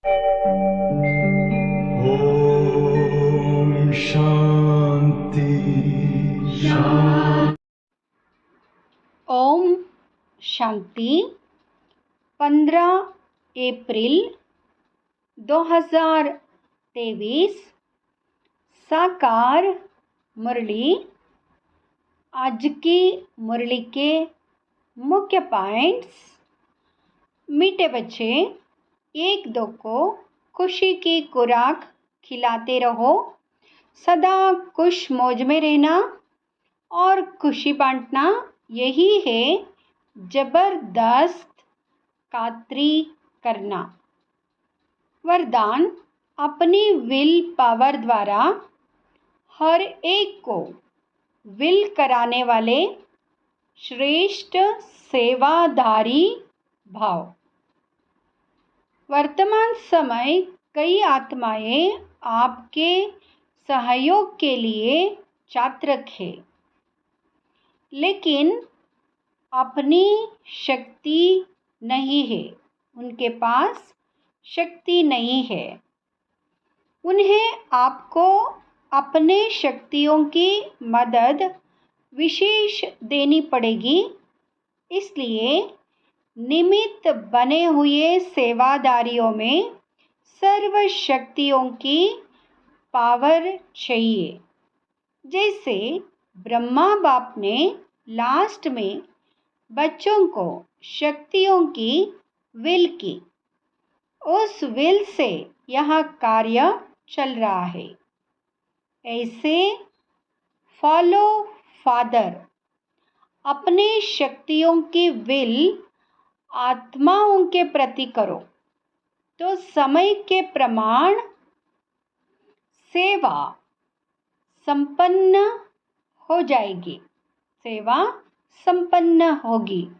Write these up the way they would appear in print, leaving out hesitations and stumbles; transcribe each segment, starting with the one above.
ओम शांति शांति। ओम शांति। 15 अप्रैल 2023 साकार मुरली। आज की मुरली के मुख्य पॉइंट्स। मीठे बच्चे, एक दो को खुशी की खुराक खिलाते रहो, सदा खुश मौज में रहना और खुशी बांटना, यही है जबरदस्त खातरी करना। वरदान, अपनी विल पावर द्वारा हर एक को विल कराने वाले श्रेष्ठ सेवाधारी भाव। वर्तमान समय कई आत्माएं आपके सहयोग के लिए चातक है, लेकिन अपनी शक्ति नहीं है। उनके पास शक्ति नहीं है। उन्हें आपको अपने शक्तियों की मदद विशेष देनी पड़ेगी। इसलिए निमित्त बने हुए सेवादारियों में सर्व शक्तियों की पावर चाहिए। जैसे ब्रह्मा बाप ने लास्ट में बच्चों को शक्तियों की विल की, उस विल से यह कार्य चल रहा है। ऐसे फॉलो फादर अपने शक्तियों की विल आत्माओं के प्रति करो, तो समय के प्रमाण सेवा संपन्न हो जाएगी, सेवा संपन्न होगी।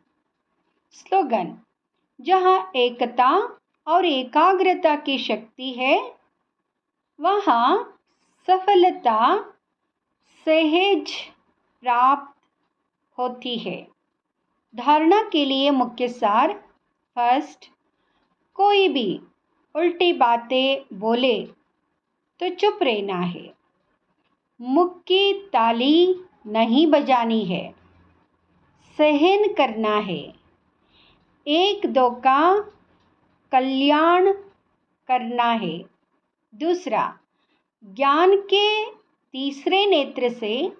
स्लोगन, जहाँ एकता और एकाग्रता की शक्ति है, वहाँ सफलता सहज प्राप्त होती है। धारणा के लिए मुख्य सार। फर्स्ट, कोई भी उल्टी बातें बोले तो चुप रहना है। मुख की ताली नहीं बजानी है, सहन करना है। एक दो का कल्याण करना है। दूसरा, ज्ञान के तीसरे नेत्र से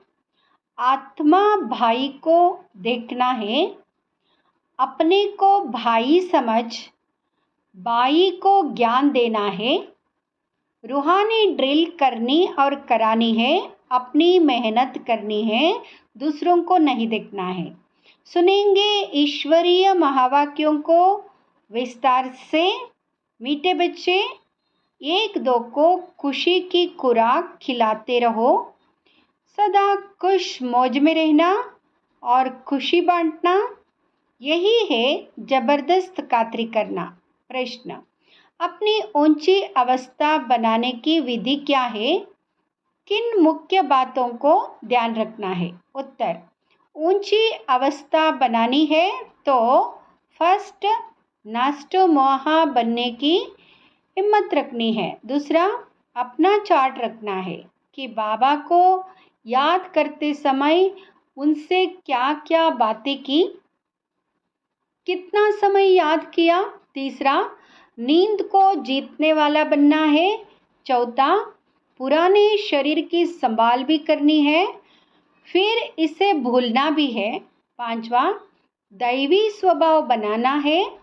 आत्मा भाई को देखना है। अपने को भाई समझ भाई को ज्ञान देना है। रूहानी ड्रिल करनी और करानी है। अपनी मेहनत करनी है, दूसरों को नहीं देखना है। सुनेंगे ईश्वरीय महावाक्यों को विस्तार से। मीठे बच्चे, एक दो को खुशी की खुराक खिलाते रहो, सदा खुश मौज में रहना और खुशी बांटना, यही है जबरदस्त खातरी करना। प्रश्न, अपनी ऊंची अवस्था बनाने की विधि क्या है? किन मुख्य बातों को ध्यान रखना है? उत्तर, ऊंची अवस्था बनानी है तो फर्स्ट, नास्टो मोहा बनने की हिम्मत रखनी है। दूसरा, अपना चार्ट रखना है कि बाबा को याद करते समय उनसे क्या क्या बातें की, कितना समय याद किया। तीसरा, नींद को जीतने वाला बनना है। चौथा, पुराने शरीर की संभाल भी करनी है, फिर इसे भूलना भी है। पांचवा, दैवी स्वभाव बनाना है।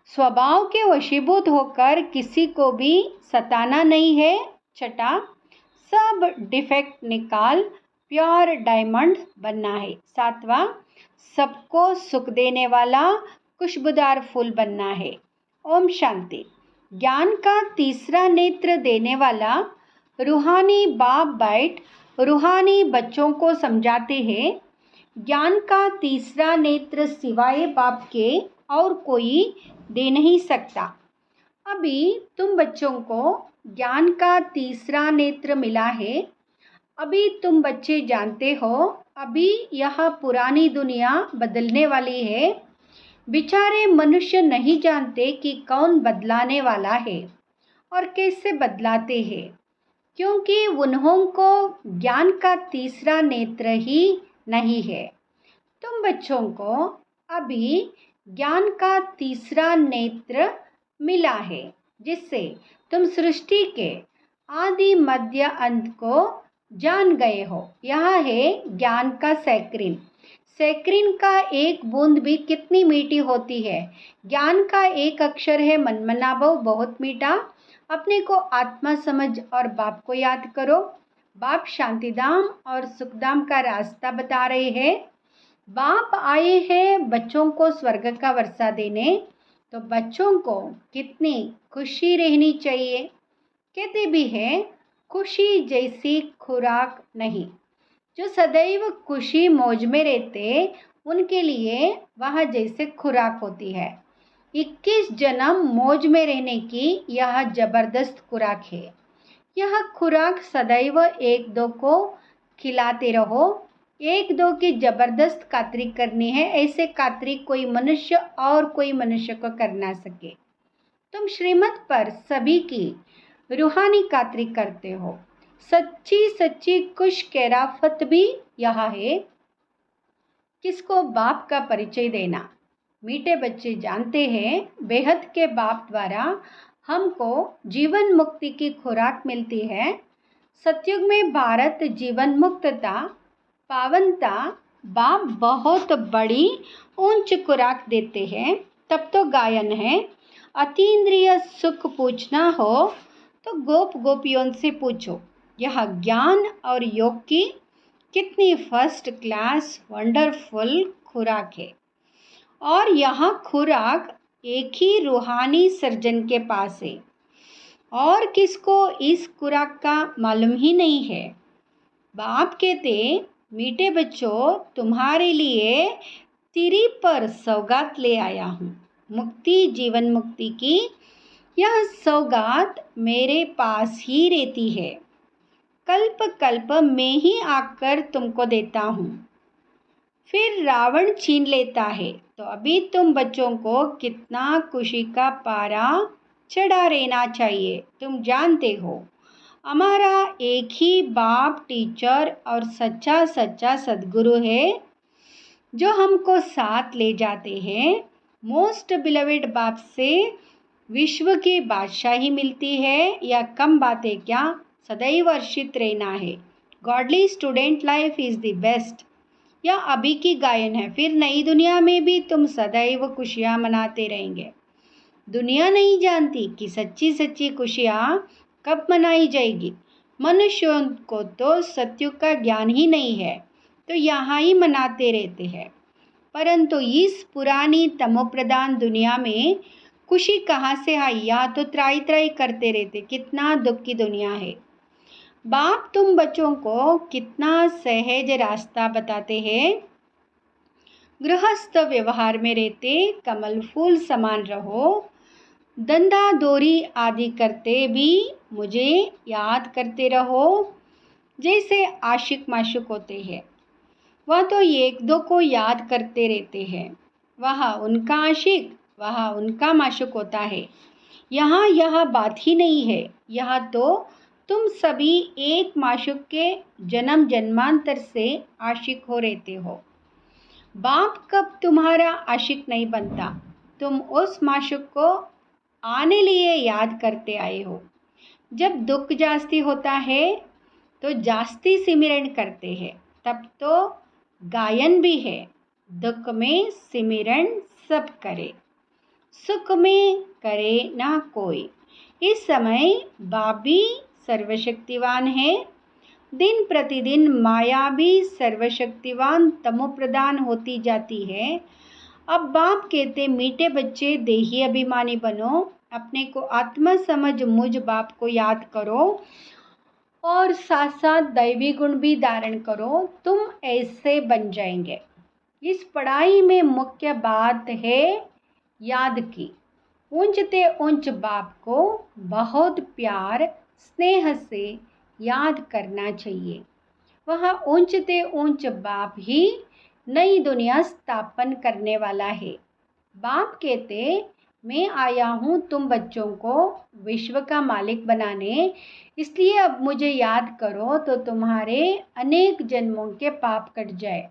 स्वभाव के वशीभूत होकर किसी को भी सताना नहीं है। छठा, सब डिफेक्ट निकाल प्योर डायमंड बनना है। सातवां, सबको सुख देने वाला खुशबूदार फूल बनना है। ओम शांति। ज्ञान का तीसरा नेत्र देने वाला रूहानी बाप बैठ रूहानी बच्चों को समझाते हैं। ज्ञान का तीसरा नेत्र सिवाय बाप के और कोई दे नहीं सकता। अभी तुम बच्चों को ज्ञान का तीसरा नेत्र मिला है। अभी तुम बच्चे जानते हो, अभी यह पुरानी दुनिया बदलने वाली है। बेचारे मनुष्य नहीं जानते कि कौन बदलाने वाला है। और कैसे बदलाते हैं, क्योंकि उन्हों को ज्ञान का तीसरा नेत्र ही नहीं है। तुम बच्चों को अभी ज्ञान का तीसरा नेत्र मिला है, जिससे तुम सृष्टि के आदि मध्य अंत को जान गए हो। यह है ज्ञान का सैक्रिन। सैक्रिन का एक बूंद भी कितनी मीठी होती है। ज्ञान का एक अक्षर है मनमनाभव, बहुत मीठा। अपने को आत्मा समझ और बाप को याद करो। बाप शांतिधाम और सुखधाम का रास्ता बता रहे हैं। बाप आए हैं बच्चों को स्वर्ग का वर्षा देने, तो बच्चों को कितनी खुशी रहनी चाहिए। कहते भी हैं खुशी जैसी खुराक नहीं। जो सदैव खुशी मौज में रहते उनके लिए वह जैसे खुराक होती है। 21 जन्म मौज में रहने की यह जबरदस्त खुराक है। यह खुराक सदैव एक दो को खिलाते रहो। एक दो की जबरदस्त कातरी करनी है। ऐसे कातरी कोई मनुष्य और कोई मनुष्य को कर ना सके। तुम श्रीमत पर सभी की रूहानी कातरी करते हो। सच्ची सच्ची कुश कैराफत भी यह है। किसको बाप का परिचय देना। मीठे बच्चे जानते हैं बेहद के बाप द्वारा हमको जीवन मुक्ति की खुराक मिलती है। सतयुग में भारत जीवन मुक्तता पावनता बाप बहुत बड़ी ऊंच खुराक देते हैं। तब तो गायन है, अतीन्द्रिय सुख पूछना हो तो गोप गोपियों से पूछो। यह ज्ञान और योग की कितनी फर्स्ट क्लास वंडरफुल खुराक है। और यह खुराक एक ही रूहानी सर्जन के पास है और किसको इस खुराक का मालूम ही नहीं है। बाप कहते मीठे बच्चों तुम्हारे लिए तिरी पर सौगात ले आया हूँ। मुक्ति जीवन मुक्ति की यह सौगात मेरे पास ही रहती है। कल्प कल्प में ही आकर तुमको देता हूँ। फिर रावण छीन लेता है। तो अभी तुम बच्चों को कितना खुशी का पारा चढ़ा रहना चाहिए। तुम जानते हो हमारा एक ही बाप टीचर और सच्चा सच्चा सद्गुरु है जो हमको साथ ले जाते हैं। मोस्ट बिलवेड बाप से विश्व की बादशाही मिलती है या कम बातें क्या, सदैव हर्षित रहना है। Godly student life is the best. यह अभी की गायन है। फिर नई दुनिया में भी तुम सदैव खुशियाँ मनाते रहेंगे। दुनिया नहीं जानती कि सच्ची सच्ची खुशियाँ कब मनाई जाएगी। मनुष्यों को तो सत्युग का ज्ञान ही नहीं है, तो यहाँ ही मनाते रहते हैं। परंतु इस पुरानी तमोप्रधान दुनिया में खुशी कहाँ से आई। यहाँ तो त्राई त्राई करते रहते। कितना दुख की दुनिया है। बाप तुम बच्चों को कितना सहज रास्ता बताते हैं। गृहस्थ व्यवहार में रहते कमल फूल समान रहो। धंधा दोरी आदि करते भी मुझे याद करते रहो। जैसे आशिक माशुक होते हैं वह तो एक दो को याद करते रहते हैं। वह उनका आशिक वह उनका माशुक होता है। यहाँ यह बात ही नहीं है। यहाँ तो तुम सभी एक माशुक के जन्म जन्मांतर से आशिक हो रहते हो। बाप कब तुम्हारा आशिक नहीं बनता। तुम उस माशुक को आने लिए याद करते आए हो। जब दुख जास्ती होता है तो जास्ती सिमरन करते हैं। तब तो गायन भी है, दुख में सिमरन सब करे, सुख में करे ना कोई। इस समय बाप भी सर्वशक्तिवान है। दिन प्रतिदिन माया भी सर्वशक्तिवान तमोप्रधान होती जाती है। अब बाप कहते मीठे बच्चे देही अभिमानी बनो। अपने को आत्मा समझ मुझ बाप को याद करो और साथ साथ दैवी गुण भी धारण करो। तुम ऐसे बन जाएंगे। इस पढ़ाई में मुख्य बात है याद की। ऊंचते ऊंच बाप को बहुत प्यार स्नेह से याद करना चाहिए। वह ऊंचते ऊंच बाप ही नई दुनिया स्थापन करने वाला है। बाप कहते मैं आया हूँ तुम बच्चों को विश्व का मालिक बनाने, इसलिए अब मुझे याद करो तो तुम्हारे अनेक जन्मों के पाप कट जाए।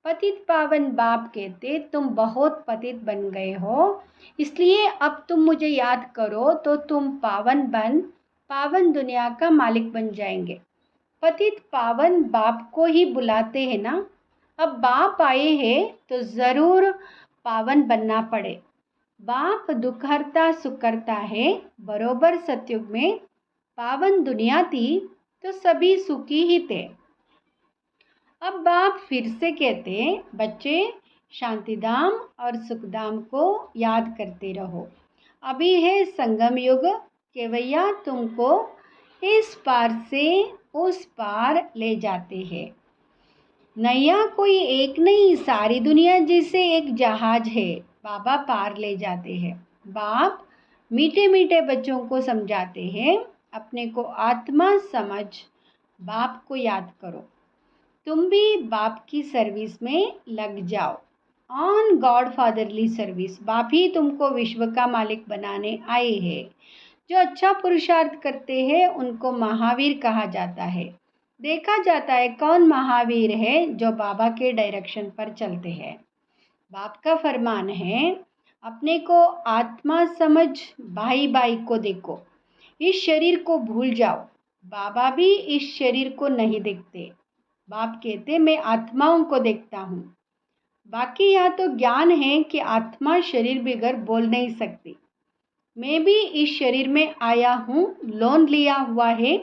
पतित पावन बाप कहते तुम बहुत पतित बन गए हो, इसलिए अब तुम मुझे याद करो तो तुम पावन दुनिया का मालिक बन जाएंगे। पतित पावन बाप को ही बुलाते हैं ना। अब बाप आए हैं तो ज़रूर पावन बनना पड़े। बाप दुख हरता सुख करता है। बरोबर सतयुग में पावन दुनिया थी तो सभी सुखी ही थे। अब बाप फिर से कहते बच्चे शांतिधाम और सुखधाम को याद करते रहो। अभी है संगम युग, केवैया तुमको इस पार से उस पार ले जाते हैं। नैया कोई एक नहीं, सारी दुनिया जैसे एक जहाज है, बाबा पार ले जाते हैं। बाप मीठे मीठे बच्चों को समझाते हैं, अपने को आत्मा समझ बाप को याद करो। तुम भी बाप की सर्विस में लग जाओ। On God fatherly service. बाप ही तुमको विश्व का मालिक बनाने आए हैं। जो अच्छा पुरुषार्थ करते हैं उनको महावीर कहा जाता है। देखा जाता है कौन महावीर है जो बाबा के डायरेक्शन पर चलते हैं। बाप का फरमान है अपने को आत्मा समझ, भाई भाई को देखो, इस शरीर को भूल जाओ। बाबा भी इस शरीर को नहीं देखते। बाप कहते मैं आत्माओं को देखता हूँ। बाकी यहाँ तो ज्ञान है कि आत्मा शरीर बगैर बोल नहीं सकती। मैं भी इस शरीर में आया हूँ, लोन लिया हुआ है।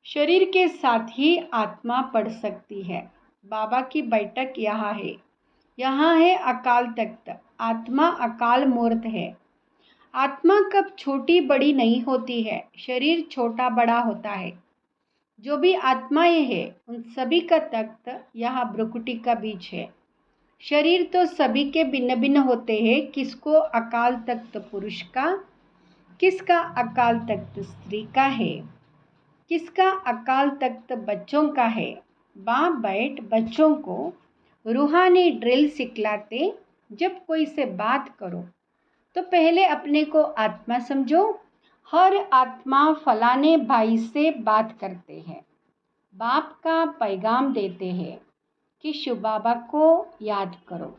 शरीर के साथ ही आत्मा पढ़ सकती है। बाबा की बैठक यहाँ है। यहाँ है अकाल तख्त। आत्मा अकाल मूर्त है। आत्मा कब छोटी बड़ी नहीं होती है, शरीर छोटा बड़ा होता है। जो भी आत्माएं हैं उन सभी का तख्त यहाँ भ्रुकुटी का बीच है। शरीर तो सभी के भिन्न भिन्न होते हैं। किसको अकाल तख्त पुरुष का, किसका अकाल तख्त स्त्री का है, किसका अकाल तख्त बच्चों का है। बाप बैठ बच्चों को रूहानी ड्रिल सिखलाते। जब कोई से बात करो तो पहले अपने को आत्मा समझो। हर आत्मा फलाने भाई से बात करते हैं। बाप का पैगाम देते हैं कि शिव बाबा को याद करो।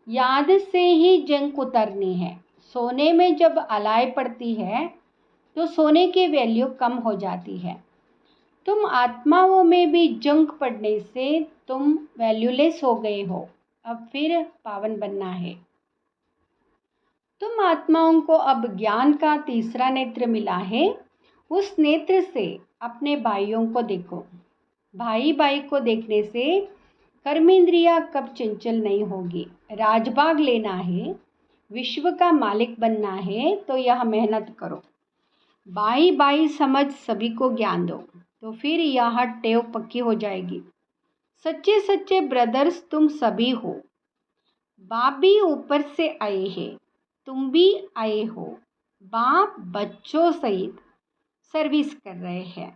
याद से ही जंग उतरनी है। सोने में जब अलाई पड़ती है तो सोने की वैल्यू कम हो जाती है। तुम आत्माओं में भी जंग पड़ने से तुम वैल्यूलेस हो गए हो। अब फिर पावन बनना है। तुम आत्माओं को अब ज्ञान का तीसरा नेत्र मिला है। उस नेत्र से अपने भाइयों को देखो। भाई भाई को देखने से कर्मेंद्रिया कब चंचल नहीं होगी। राजभाग लेना है, विश्व का मालिक बनना है तो यह मेहनत करो। भाई भाई समझ सभी को ज्ञान दो तो फिर यह टेव पक्की हो जाएगी। सच्चे सच्चे ब्रदर्स तुम सभी हो। बाप भी ऊपर से आए हैं, तुम भी आए हो। बाप बच्चों सहित सर्विस कर रहे हैं।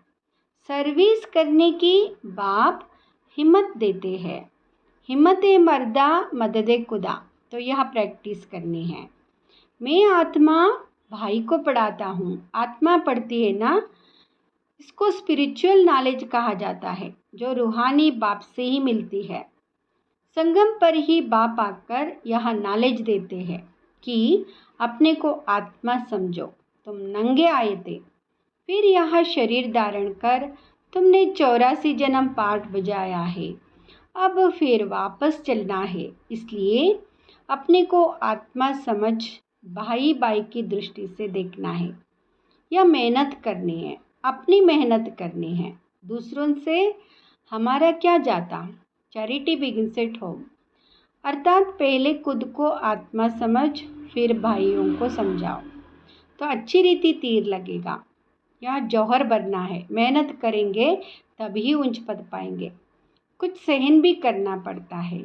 सर्विस करने की बाप हिम्मत देते हैं। हिम्मत मर्दा मदद खुदा। तो यह प्रैक्टिस करनी है। मैं आत्मा भाई को पढ़ाता हूँ। आत्मा पढ़ती है ना, इसको स्पिरिचुअल नॉलेज कहा जाता है जो रूहानी बाप से ही मिलती है। संगम पर ही बाप आकर यह नॉलेज देते हैं कि अपने को आत्मा समझो। तुम नंगे आए थे, फिर यह शरीर धारण कर तुमने 84 जन्म पाठ बजाया है। अब फिर वापस चलना है। इसलिए अपने को आत्मा समझ भाई भाई की दृष्टि से देखना है। यह मेहनत करनी है, अपनी मेहनत करनी है। दूसरों से हमारा क्या जाता। Charity begins at home. अर्थात पहले खुद को आत्मा समझ फिर भाइयों को समझाओ तो अच्छी रीति तीर लगेगा। यह जौहर बनना है। मेहनत करेंगे तभी ऊंच पद पाएंगे। कुछ सहन भी करना पड़ता है।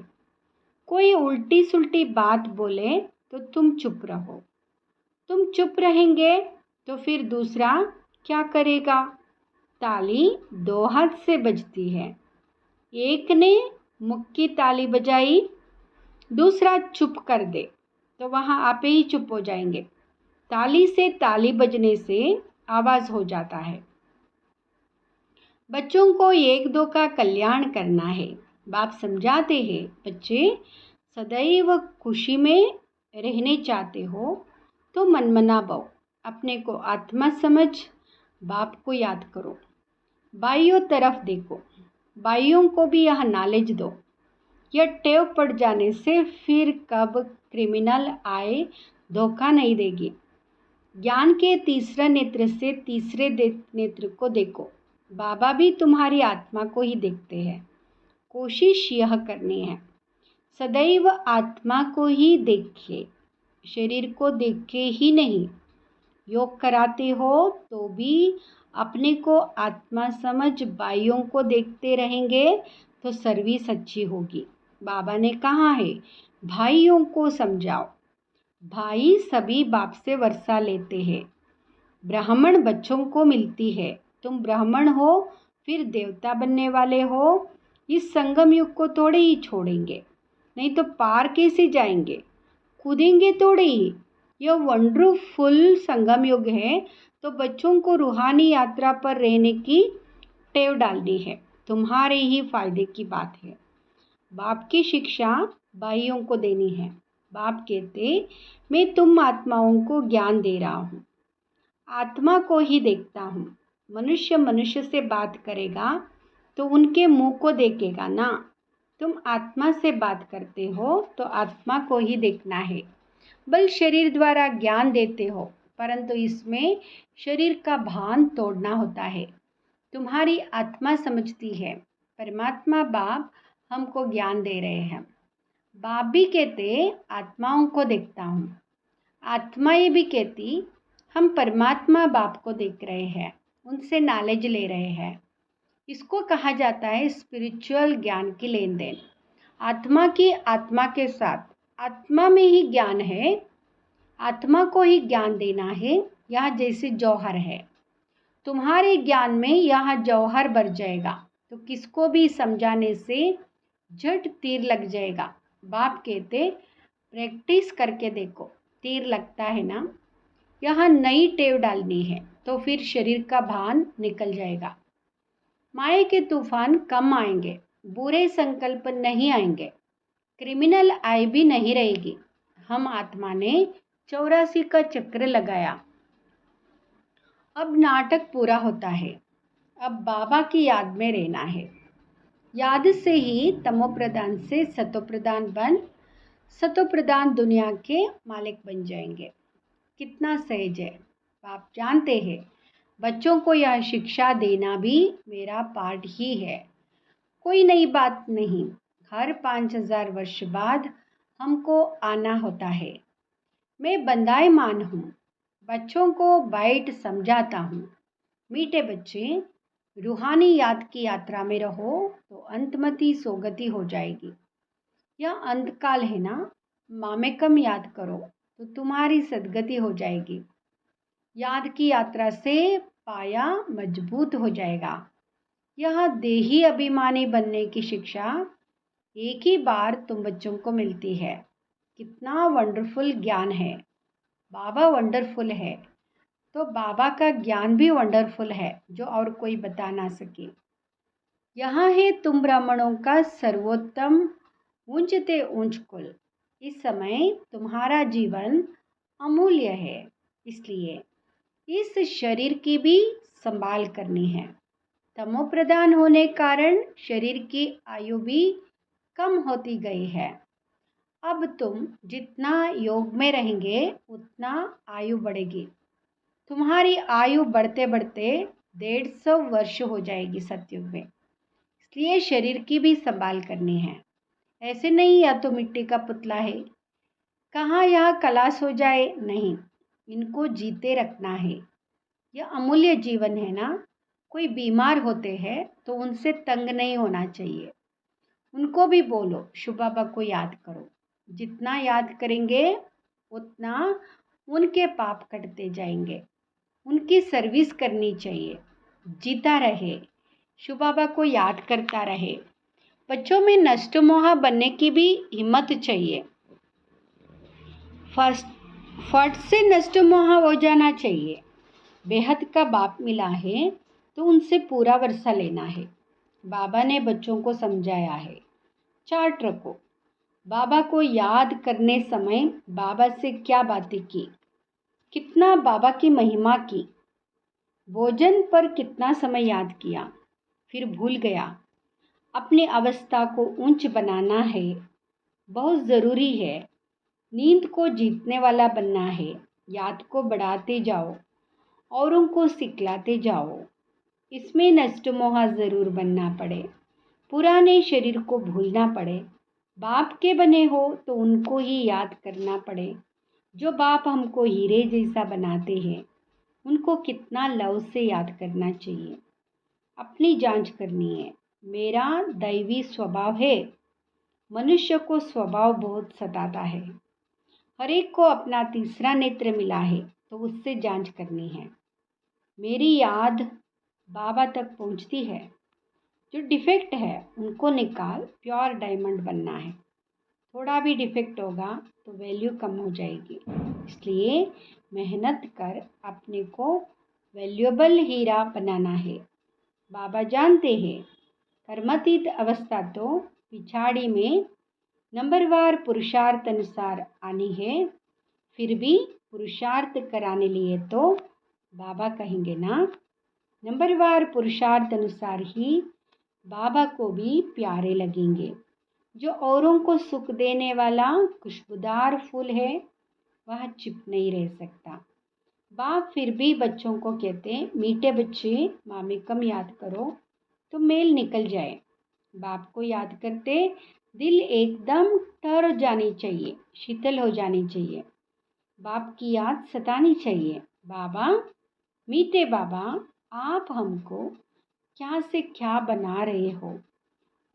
कोई उल्टी सुल्टी बात बोले तो तुम चुप रहो। तुम चुप रहेंगे तो फिर दूसरा क्या करेगा। ताली दो हाथ से बजती है। एक ने मुक्की ताली बजाई, दूसरा चुप कर दे तो वहाँ आप ही चुप हो जाएंगे। ताली से ताली बजने से आवाज़ हो जाता है। बच्चों को एक दो का कल्याण करना है। बाप समझाते हैं, बच्चे सदैव खुशी में रहने चाहते हो तो मनमना बहो, अपने को आत्मा समझ बाप को याद करो। बाइयों तरफ देखो, बाइयों को भी यह नॉलेज दो। यह टेव पड़ जाने से फिर कब क्रिमिनल आए धोखा नहीं देगी। ज्ञान के तीसरा नेत्र से तीसरे नेत्र को देखो। बाबा भी तुम्हारी आत्मा को ही देखते हैं। कोशिश यह करनी है, सदैव आत्मा को ही देखिए, शरीर को देखे ही नहीं। योग कराते हो तो भी अपने को आत्मा समझ भाइयों को देखते रहेंगे तो सर्विस अच्छी होगी। बाबा ने कहा है, भाइयों को समझाओ। भाई सभी बाप से वर्षा लेते हैं। ब्राह्मण बच्चों को मिलती है। तुम ब्राह्मण हो फिर देवता बनने वाले हो। इस संगम युग को थोड़े ही छोड़ेंगे, नहीं तो पार कैसे जाएंगे, कूदेंगे थोड़े ही। यह वंडरफुल संगम युग है, तो बच्चों को रूहानी यात्रा पर रहने की टेव डालनी है। तुम्हारे ही फायदे की बात है। बाप की शिक्षा भाइयों को देनी है। बाप कहते, मैं तुम आत्माओं को ज्ञान दे रहा हूँ, आत्मा को ही देखता हूँ। मनुष्य मनुष्य से बात करेगा तो उनके मुंह को देखेगा ना। तुम आत्मा से बात करते हो तो आत्मा को ही देखना है। बल शरीर द्वारा ज्ञान देते हो, परंतु इसमें शरीर का भान तोड़ना होता है। तुम्हारी आत्मा समझती है, परमात्मा बाप हमको ज्ञान दे रहे हैं। बाप भी कहते, आत्माओं को देखता हूँ। आत्मा ये भी कहती, हम परमात्मा बाप को देख रहे हैं, उनसे नॉलेज ले रहे हैं। इसको कहा जाता है स्पिरिचुअल ज्ञान की लेन देन। आत्मा की आत्मा के साथ, आत्मा में ही ज्ञान है, आत्मा को ही ज्ञान देना है। यह जैसे जौहर है, तुम्हारे ज्ञान में यह जौहर भर जाएगा तो किसको भी समझाने से झट तीर लग जाएगा। बाप कहते, प्रैक्टिस करके देखो, तीर लगता है ना। यहाँ नई टेव डालनी है तो फिर शरीर का भान निकल जाएगा। माया के तूफान कम आएंगे, बुरे संकल्प नहीं आएंगे, क्रिमिनल आई भी नहीं रहेगी। हम आत्मा ने 84 का चक्र लगाया। अब नाटक पूरा होता है। अब बाबा की याद में रहना है। याद से ही तमोप्रधान से सतोप्रधान बन सतोप्रधान दुनिया के मालिक बन जाएंगे। कितना सहज है। आप जानते हैं, बच्चों को यह शिक्षा देना भी मेरा पार्ट ही है। कोई नई बात नहीं। हर 5000 वर्ष बाद हमको आना होता है। मैं बंदायमान हूँ, बच्चों को बैठ समझाता हूँ। मीठे बच्चे, रूहानी याद की यात्रा में रहो तो अंतमति सोगति हो जाएगी। यह अंतकाल है ना, मामेकम याद करो तो तुम्हारी सदगति हो जाएगी। याद की यात्रा से पाया मजबूत हो जाएगा। यह देही अभिमानी बनने की शिक्षा एक ही बार तुम बच्चों को मिलती है। कितना वंडरफुल ज्ञान है। बाबा वंडरफुल है तो बाबा का ज्ञान भी वंडरफुल है, जो और कोई बता ना सके। यहाँ है तुम ब्राह्मणों का सर्वोत्तम ऊंचते ऊंच कुल। इस समय तुम्हारा जीवन अमूल्य है, इसलिए इस शरीर की भी संभाल करनी है। तमो प्रधान होने कारण शरीर की आयु भी कम होती गई है। अब तुम जितना योग में रहेंगे उतना आयु बढ़ेगी। तुम्हारी आयु बढ़ते बढ़ते 150 वर्ष हो जाएगी सतयुग में। इसलिए शरीर की भी संभाल करनी है। ऐसे नहीं या तो मिट्टी का पुतला है, कहाँ यह कलाश हो जाए, नहीं, इनको जीते रखना है। यह अमूल्य जीवन है ना। कोई बीमार होते हैं तो उनसे तंग नहीं होना चाहिए। उनको भी बोलो, शिव बाबा को याद करो। जितना याद करेंगे उतना उनके पाप कटते जाएंगे। उनकी सर्विस करनी चाहिए, जीता रहे, शिव बाबा को याद करता रहे। बच्चों में नष्ट मोह बनने की भी हिम्मत चाहिए। फर्स्ट फट से नष्ट मोह हो जाना चाहिए। बेहद का बाप मिला है तो उनसे पूरा वर्षा लेना है। बाबा ने बच्चों को समझाया है। चार्ट रखो। बाबा को याद करने समय बाबा से क्या बातें की, कितना बाबा की महिमा की, भोजन पर कितना समय याद किया, फिर भूल गया। अपनी अवस्था को ऊंच बनाना है, बहुत ज़रूरी है। नींद को जीतने वाला बनना है। याद को बढ़ाते जाओ, औरों को सिखलाते जाओ। इसमें नष्ट मोह ज़रूर बनना पड़े, पुराने शरीर को भूलना पड़े। बाप के बने हो तो उनको ही याद करना पड़े। जो बाप हमको हीरे जैसा बनाते हैं उनको कितना लव से याद करना चाहिए। अपनी जांच करनी है। मेरा दैवी स्वभाव है। मनुष्य को स्वभाव बहुत सताता है। हर एक को अपना तीसरा नेत्र मिला है तो उससे जांच करनी है। मेरी याद बाबा तक पहुंचती है। जो डिफेक्ट है उनको निकाल प्योर डायमंड बनना है। थोड़ा भी डिफेक्ट होगा तो वैल्यू कम हो जाएगी। इसलिए मेहनत कर अपने को वैल्यूएबल हीरा बनाना है। बाबा जानते हैं कर्मातीत अवस्था तो पिछाड़ी में नंबरवार पुरुषार्थ अनुसार आनी है। फिर भी पुरुषार्थ कराने लिए तो बाबा कहेंगे ना, नंबरवार पुरुषार्थ अनुसार ही बाबा को भी प्यारे लगेंगे। जो औरों को सुख देने वाला खुशबूदार फूल है वह चिप नहीं रह सकता। बाप फिर भी बच्चों को कहते हैं, मीठे बच्चे मामी कम याद करो तो मेल निकल जाए। बाप को याद करते दिल एकदम ठहर जानी चाहिए, शीतल हो जानी चाहिए। बाप की याद सतानी चाहिए। बाबा, मीठे बाबा, आप हमको क्या से क्या बना रहे हो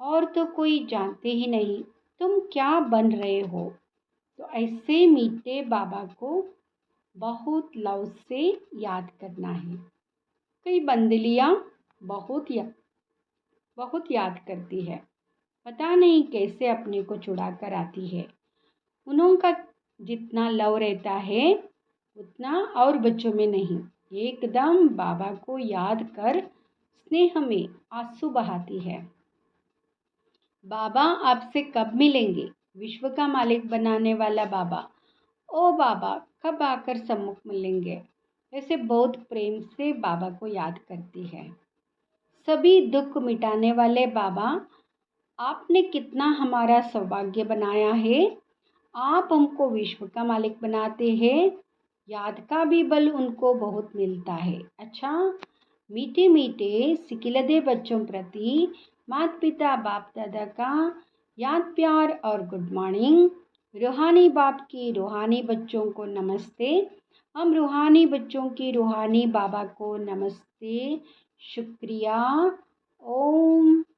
और तो कोई जानते ही नहीं तुम क्या बन रहे हो। तो ऐसे मीठे बाबा को बहुत लव से याद करना है। कई बंदलियाँ बहुत याद करती है, पता नहीं कैसे अपने को छुड़ा कर आती है। उनका जितना लव रहता है उतना और बच्चों में नहीं। एकदम बाबा को याद कर स्नेह में आंसू बहाती है। बाबा आपसे कब मिलेंगे? विश्व का मालिक बनाने वाला बाबा, ओ बाबा कब आकर सम्मुख मिलेंगे? ऐसे बहुत प्रेम से बाबा को याद करती है। सभी दुख मिटाने वाले बाबा, आपने कितना हमारा सौभाग्य बनाया है। आप हमको विश्व का मालिक बनाते हैं। याद का भी बल उनको बहुत मिलता है। अच्छा, मीठे मीठे सिकिलदे बच्चों प्रति माता पिता बाप दादा का याद प्यार और गुड मॉर्निंग। रूहानी बाप की रूहानी बच्चों को नमस्ते। हम रूहानी बच्चों की रूहानी बाबा को नमस्ते। शुक्रिया। ओम